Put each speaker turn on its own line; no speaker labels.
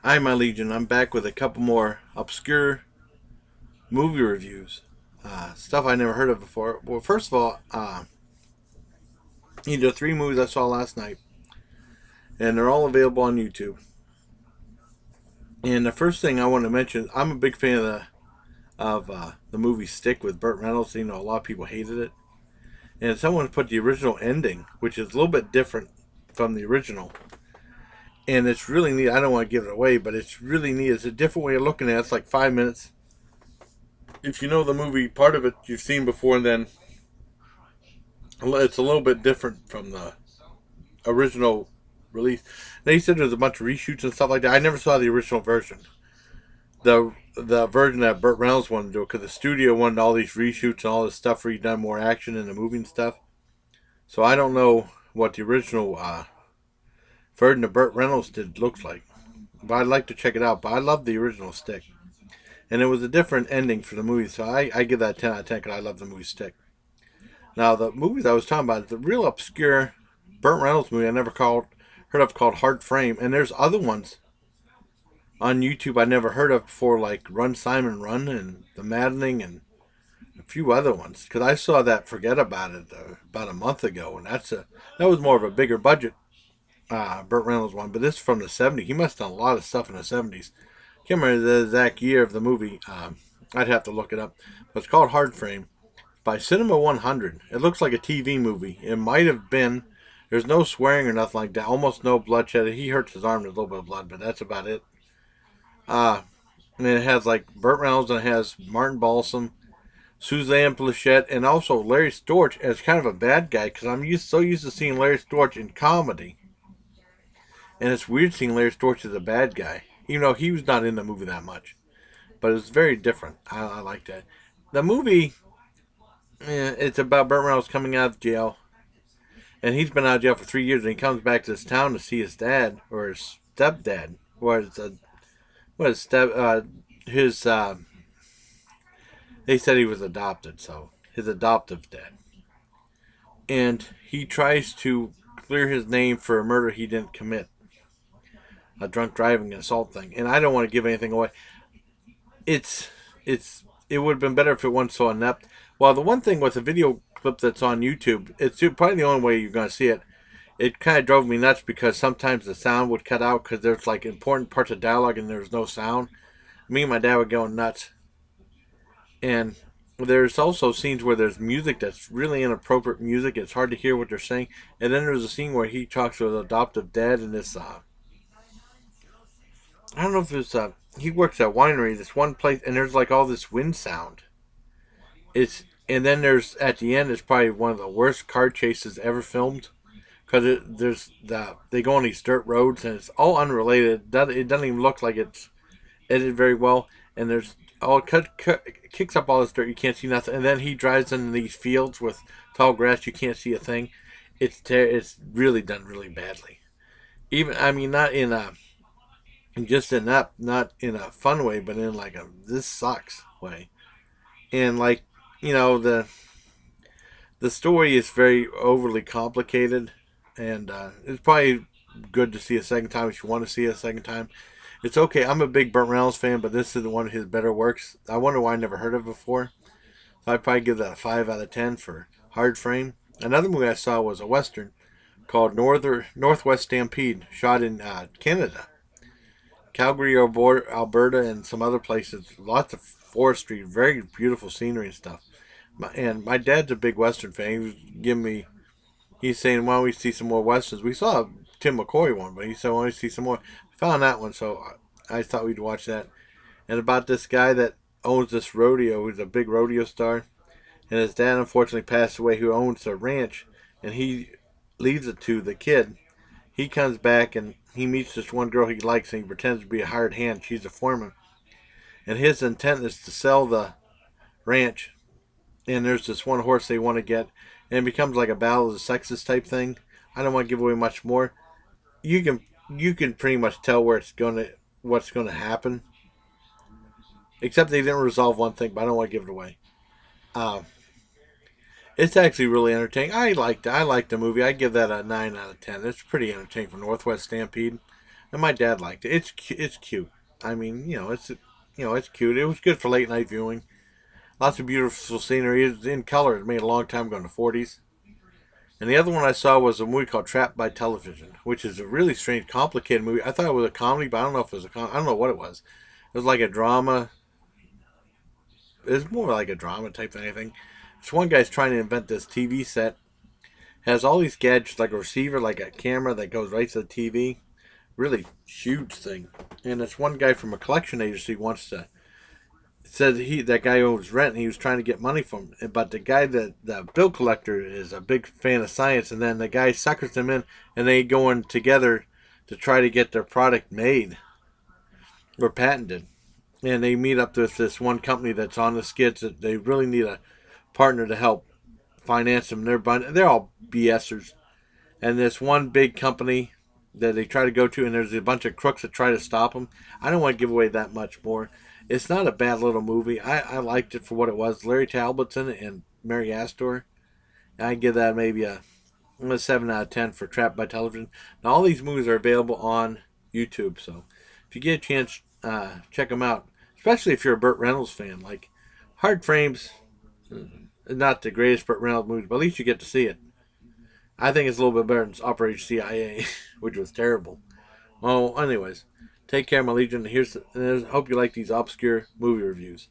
Hi, my Legion. I'm back with a couple more obscure movie reviews. Stuff I never heard of before. Well, first of all, these are three movies I saw last night, and they're all available on YouTube. And the first thing I want to mention, I'm a big fan of the movie Stick with Burt Reynolds. You know, a lot of people hated it, and someone put the original ending, which is a little bit different from the original. And it's really neat. I don't want to give it away, but it's really neat. It's a different way of looking at it. It's like 5 minutes. If you know the movie, part of it you've seen before, and then it's a little bit different from the original release. They said there's a bunch of reshoots and stuff like that. I never saw the original version. The version that Burt Reynolds wanted to do because the studio wanted all these reshoots and all this stuff redone, more action in the movie and stuff. So I don't know what the original version of Burt Reynolds did looks like, but I'd like to check it out. But I love the original Stick, and it was a different ending for the movie, so I give that 10 out of 10 because I love the movie Stick. Now the movies I was talking about, the real obscure Burt Reynolds movie I never heard of called Hard Frame, and there's other ones on YouTube I never heard of before, like Run Simon Run and The Maddening and a few other ones. Because I saw that Forget About It about a month ago, and that was more of a bigger budget Burt Reynolds one. But this is from the '70s. He must have done a lot of stuff in the '70s. Can't remember the exact year of the movie. I'd have to look it up. But it's called Hard Frame by Cinema 100. It looks like a TV movie. It might have been. There's no swearing or nothing like that. Almost no bloodshed. He hurts his arm. There's a little bit of blood, but that's about it. Uh, and it has like Burt Reynolds and it has Martin Balsam, Suzanne Plachette, and also Larry Storch as kind of a bad guy because so used to seeing Larry Storch in comedy, and it's weird seeing Larry Storch as a bad guy, even though he was not in the movie that much. But it's very different. I like that. The movie, it's about Burt Reynolds coming out of jail, and he's been out of jail for 3 years, and he comes back to this town to see his dad or his stepdad, or what is step his they said he was adopted, so his adoptive dad. And he tries to clear his name for a murder he didn't commit, a drunk driving and assault thing. And I don't want to give anything away. It's it's it would have been better if it wasn't so inept. Well, the one thing with the video clip that's on YouTube, it's probably the only way you're going to see it. It kind of drove me nuts because sometimes the sound would cut out because there's like important parts of dialogue and there's no sound. Me and my dad were going nuts. And there's also scenes where there's music that's really inappropriate music. It's hard to hear what they're saying. And then there's a scene where he talks to his adoptive dad in this. I don't know if it's. He works at winery. This one place, and there's like all this wind sound. It's and then there's at the end. It's probably one of the worst car chases ever filmed because they go on these dirt roads and it's all unrelated. It doesn't even look like it's edited very well. And there's kicks up all this dirt. You can't see nothing. And then he drives in these fields with tall grass. You can't see a thing. It's really done really badly. Even I mean, not in a just in that not in a fun way, but in like a this sucks way. And like the story is very overly complicated, and it's probably good to see a second time if you want to see it a second time. It's okay. I'm a big Burt Reynolds fan, but this is one of his better works. I wonder why I never heard of it before. So I'd probably give that a 5 out of 10 for Hard Frame. Another movie I saw was a western called Northwest Stampede, shot in Canada, Calgary, Alberta, and some other places. Lots of forestry, very beautiful scenery and stuff. And my dad's a big western fan. He was giving me, he's saying, "Why don't we see some more westerns?" We saw a Tim McCoy one, but he said, "Why don't we see some more?" I found that one, so I thought we'd watch that. And about this guy that owns this rodeo, who's a big rodeo star, and his dad unfortunately passed away, who owns a ranch, and he leaves it to the kid. He comes back and he meets this one girl he likes, and he pretends to be a hired hand. She's a foreman, and his intent is to sell the ranch. And there's this one horse they want to get, and it becomes like a battle of the sexes type thing. I don't want to give away much more. You can you can pretty much tell what's gonna happen, except they didn't resolve one thing. But I don't want to give it away. Um, it's actually really entertaining. I liked the movie. I give that a 9 out of 10. It's pretty entertaining for Northwest Stampede. and my dad liked it. It's cute. I mean, it's cute. It was good for late night viewing. Lots of beautiful scenery. It's in color. It made a long time ago in the 40s. And the other one I saw was a movie called Trapped by Television, which is a really strange, complicated movie. I thought it was a comedy, but I don't know if it was I don't know what it was. It was like a drama. It was more like a drama type thing, I think. This one guy's trying to invent this TV set. Has all these gadgets, like a receiver, like a camera that goes right to the TV. Really huge thing. And this one guy from a collection agency wants to said that guy owes rent and he was trying to get money from him. But the guy that the bill collector is a big fan of science, and then the guy suckers him in, and they go in together to try to get their product made or patented. And they meet up with this one company that's on the skids that they really need a partner to help finance them. They're all BSers, and this one big company that they try to go to, and there's a bunch of crooks that try to stop them. I don't want to give away that much more. It's not a bad little movie. I liked it for what it was. Larry Talbot's in it and Mary Astor. I give that maybe a 7 out of 10 for Trapped by Television. Now, all these movies are available on YouTube, so if you get a chance, check them out. Especially if you're a Burt Reynolds fan. Like, Hard Frames, not the greatest Burt Reynolds movie, but at least you get to see it. I think it's a little bit better than Operation CIA, which was terrible. Well, anyways, take care, my legion. Hope you like these obscure movie reviews.